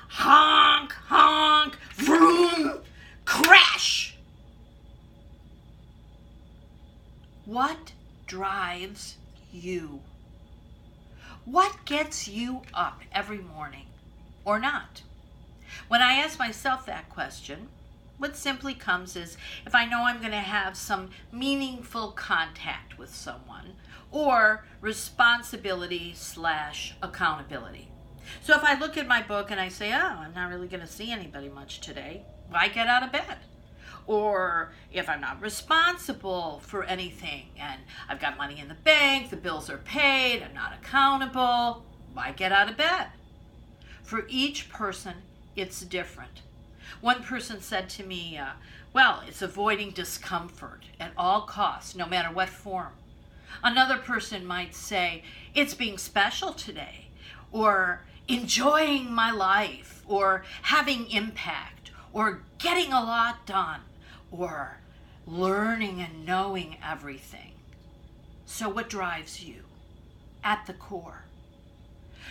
honk, honk, vroom, crash. What drives you? What gets you up every morning or not? When I ask myself that question, what simply comes is if I know I'm going to have some meaningful contact with someone or responsibility/accountability. So if I look at my book and I say, oh, I'm not really going to see anybody much today, I get out of bed. Or if I'm not responsible for anything and I've got money in the bank, the bills are paid, I'm not accountable, why get out of bed? For each person, it's different. One person said to me, well, it's avoiding discomfort at all costs, no matter what form. Another person might say, it's being special today, or enjoying my life, or having impact, or getting a lot done, or learning and knowing everything. So what drives you at the core?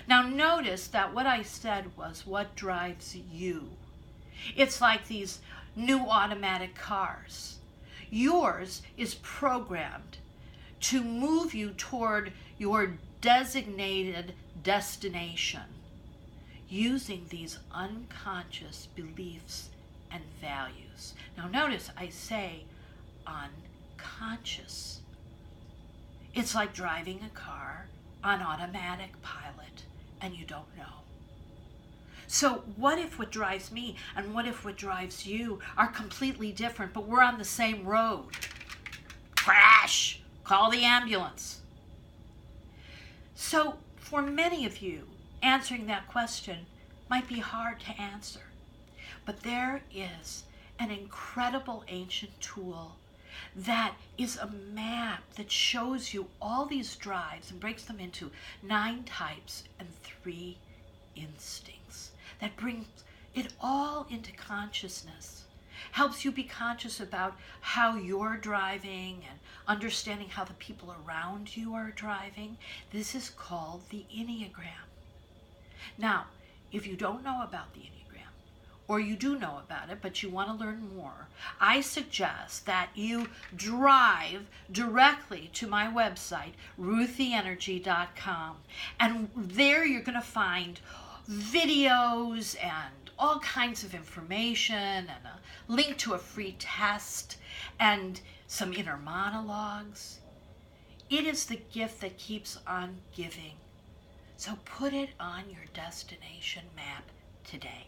Now notice that what I said was what drives you. It's like these new automatic cars. Yours is programmed to move you toward your designated destination using these unconscious beliefs and values. Now notice I say unconscious. It's like driving a car on automatic pilot and you don't know. So what if what drives me and what if what drives you are completely different, but we're on the same road? Crash! Call the ambulance. So for many of you, answering that question might be hard to answer. But there is an incredible ancient tool that is a map that shows you all these drives and breaks them into 9 types and 3 instincts that brings it all into consciousness, helps you be conscious about how you're driving and understanding how the people around you are driving. This is called the enneagram. Now, if you don't know about the enneagram, or you do know about it, but you want to learn more, I suggest that you drive directly to my website, ruthieenergy.com, and there you're going to find videos and all kinds of information and a link to a free test and some inner monologues. It is the gift that keeps on giving. So put it on your destination map today.